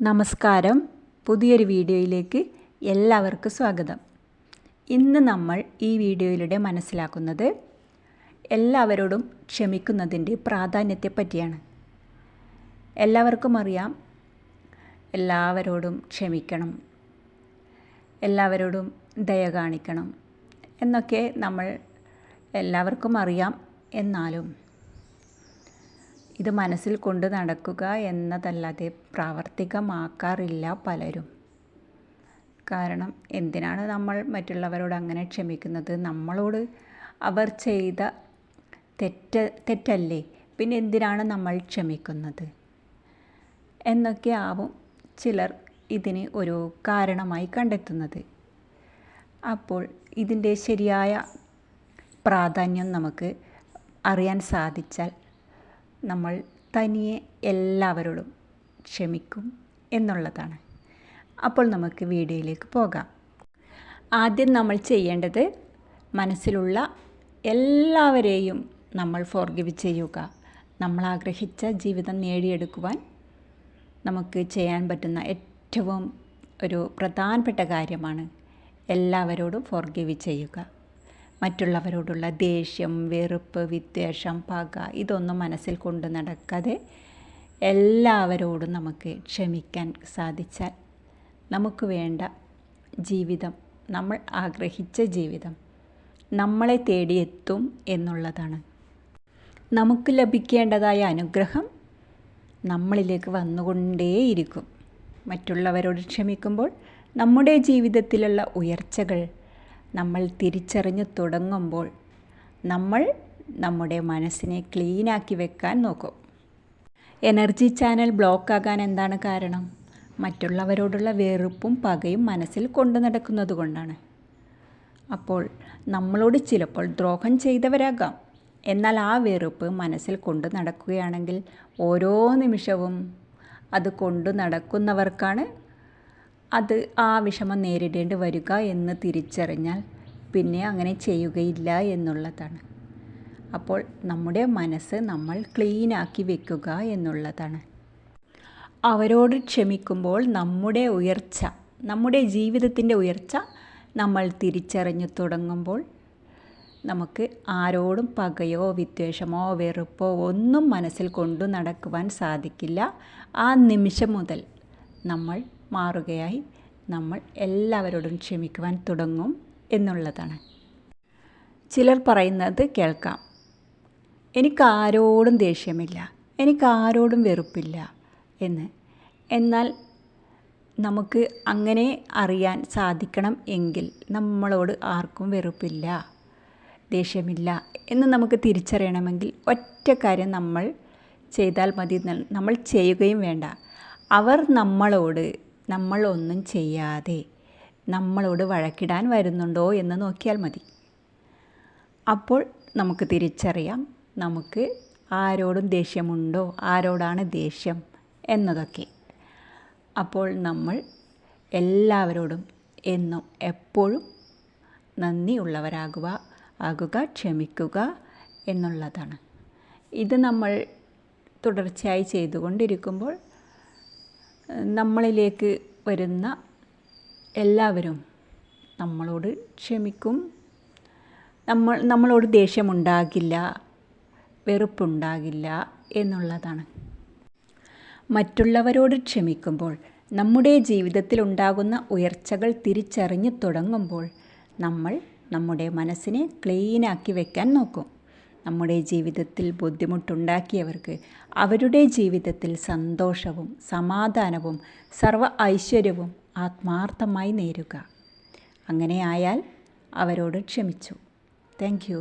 നമസ്കാരം. പുതിയൊരു വീഡിയോയിലേക്ക് എല്ലാവർക്കും സ്വാഗതം. ഇന്ന് നമ്മൾ ഈ വീഡിയോയിലൂടെ മനസ്സിലാക്കുന്നത് എല്ലാവരോടും ക്ഷമിക്കുന്നതിൻ്റെ പ്രാധാന്യത്തെ പറ്റിയാണ്. എല്ലാവർക്കും അറിയാം, എല്ലാവരോടും ക്ഷമിക്കണം, എല്ലാവരോടും ദയ കാണിക്കണം എന്നൊക്കെ നമ്മൾ എല്ലാവർക്കും അറിയാം. എന്നാലും ഇത് മനസ്സിൽ കൊണ്ട് നടക്കുക എന്നതല്ലാതെ പ്രാവർത്തികമാക്കാറില്ല പലരും. കാരണം എന്തിനാണ് നമ്മൾ മറ്റുള്ളവരോട് അങ്ങനെ ക്ഷമിക്കുന്നത്? നമ്മളോട് അവർ ചെയ്ത തെറ്റല്ലേ, പിന്നെ എന്തിനാണ് നമ്മൾ ക്ഷമിക്കുന്നത് എന്നൊക്കെ ആവും ചിലർ ഇതിന് ഒരു കാരണമായി കണ്ടെത്തുന്നത്. അപ്പോൾ ഇതിൻ്റെ ശരിയായ പ്രാധാന്യം നമുക്ക് അറിയാൻ സാധിച്ചാൽ നമ്മൾ തനിയെ എല്ലാവരോടും ക്ഷമിക്കും എന്നുള്ളതാണ്. അപ്പോൾ നമുക്ക് വീഡിയോയിലേക്ക് പോകാം. ആദ്യം നമ്മൾ ചെയ്യേണ്ടത് മനസ്സിലുള്ള എല്ലാവരെയും നമ്മൾ ഫോർഗിവ് ചെയ്യുക. നമ്മൾ ആഗ്രഹിച്ച ജീവിതം നേടിയെടുക്കുവാൻ നമുക്ക് ചെയ്യാൻ പറ്റുന്ന ഏറ്റവും ഒരു പ്രധാനപ്പെട്ട കാര്യമാണ് എല്ലാവരോടും ഫോർഗിവ് ചെയ്യുക. മറ്റുള്ളവരോടുള്ള ദേഷ്യം, വെറുപ്പ്, വിദ്വേഷം, പക ഇതൊന്നും മനസ്സിൽ കൊണ്ട് നടക്കാതെ എല്ലാവരോടും നമുക്ക് ക്ഷമിക്കാൻ സാധിച്ചാൽ നമുക്ക് വേണ്ട ജീവിതം, നമ്മൾ ആഗ്രഹിച്ച ജീവിതം നമ്മളെ തേടിയെത്തും എന്നുള്ളതാണ്. നമുക്ക് ലഭിക്കേണ്ടതായ അനുഗ്രഹം നമ്മളിലേക്ക് വന്നുകൊണ്ടേയിരിക്കും. മറ്റുള്ളവരോട് ക്ഷമിക്കുമ്പോൾ നമ്മുടെ ജീവിതത്തിലുള്ള ഉയർച്ചകൾ നമ്മൾ തിരിച്ചറിഞ്ഞു തുടങ്ങുമ്പോൾ നമ്മൾ നമ്മുടെ മനസ്സിനെ ക്ലീനാക്കി വെക്കാൻ നോക്കും. എനർജി ചാനൽ ബ്ലോക്കാകാൻ എന്താണ് കാരണം? മറ്റുള്ളവരോടുള്ള വെറുപ്പും പകയും മനസ്സിൽ കൊണ്ടു നടക്കുന്നത് കൊണ്ടാണ്. അപ്പോൾ നമ്മളോട് ചിലപ്പോൾ ദ്രോഹം ചെയ്തവരാകാം, എന്നാൽ ആ വെറുപ്പ് മനസ്സിൽ കൊണ്ടു നടക്കുകയാണെങ്കിൽ ഓരോ നിമിഷവും അത് കൊണ്ടു നടക്കുന്നവർക്കാണ് അത് ആ വിഷമം നേരിടേണ്ടി വരിക എന്ന് തിരിച്ചറിഞ്ഞാൽ പിന്നെ അങ്ങനെ ചെയ്യുകയില്ല എന്നുള്ളതാണ്. അപ്പോൾ നമ്മുടെ മനസ്സ് നമ്മൾ ക്ലീനാക്കി വെക്കുക എന്നുള്ളതാണ്. അവരോട് ക്ഷമിക്കുമ്പോൾ നമ്മുടെ ഉയർച്ച, നമ്മുടെ ജീവിതത്തിൻ്റെ ഉയർച്ച നമ്മൾ തിരിച്ചറിഞ്ഞു തുടങ്ങുമ്പോൾ നമുക്ക് ആരോടും പകയോ വിദ്വേഷമോ വെറുപ്പോ ഒന്നും മനസ്സിൽ കൊണ്ടു നടക്കുവാൻ സാധിക്കില്ല. ആ നിമിഷം മുതൽ നമ്മൾ മാറുകയായി നമ്മൾ എല്ലാവരോടും ക്ഷമിക്കുവാൻ തുടങ്ങും എന്നുള്ളതാണ്. ചിലർ പറയുന്നത് കേൾക്കാം, എനിക്കാരോടും ദേഷ്യമില്ല, എനിക്കാരോടും വെറുപ്പില്ല എന്ന്. എന്നാൽ നമുക്ക് അങ്ങനെ അറിയാൻ സാധിക്കണം എങ്കിൽ നമ്മളോട് ആർക്കും വെറുപ്പില്ല, ദേഷ്യമില്ല എന്ന് നമുക്ക് തിരിച്ചറിയണമെങ്കിൽ ഒറ്റ കാര്യം നമ്മൾ ചെയ്താൽ മതി. നമ്മൾ ചെയ്യുകയും വേണ്ട. അവർ നമ്മൾ ഒന്നും ചെയ്യാതെ നമ്മളോട് വഴക്കിടാൻ വരുന്നുണ്ടോ എന്ന് നോക്കിയാൽ മതി. അപ്പോൾ നമുക്ക് തിരിച്ചറിയാം നമുക്ക് ആരോടും ദേഷ്യമുണ്ടോ, ആരോടാണ് ദേഷ്യം എന്നതൊക്കെ. അപ്പോൾ നമ്മൾ എല്ലാവരോടും എന്നും എപ്പോഴും നന്ദിയുള്ളവരാകുക, ക്ഷമിക്കുക എന്നുള്ളതാണ്. ഇത് നമ്മൾ തുടർച്ചയായി ചെയ്തുകൊണ്ടിരിക്കുമ്പോൾ നമ്മളിലേക്ക് വരുന്ന എല്ലാവരും നമ്മളോട് ക്ഷമിക്കും. നമ്മളോട് ദേഷ്യമുണ്ടാകില്ല, വെറുപ്പുണ്ടാകില്ല എന്നുള്ളതാണ്. മറ്റുള്ളവരോട് ക്ഷമിക്കുമ്പോൾ നമ്മുടെ ജീവിതത്തിലുണ്ടാകുന്ന ഉയർച്ചകൾ തിരിച്ചറിഞ്ഞു തുടങ്ങുമ്പോൾ നമ്മൾ നമ്മുടെ മനസ്സിനെ ക്ലീനാക്കി വെക്കാൻ നോക്കും. നമ്മുടെ ജീവിതത്തിൽ ബുദ്ധിമുട്ടുണ്ടാക്കിയവർക്ക് അവരുടെ ജീവിതത്തിൽ സന്തോഷവും സമാധാനവും സർവ്വ ഐശ്വര്യവും ആത്മാർത്ഥമായി നേരുക. അങ്ങനെ ആയാൽ അവരോട് ക്ഷമിച്ചു. Thank you.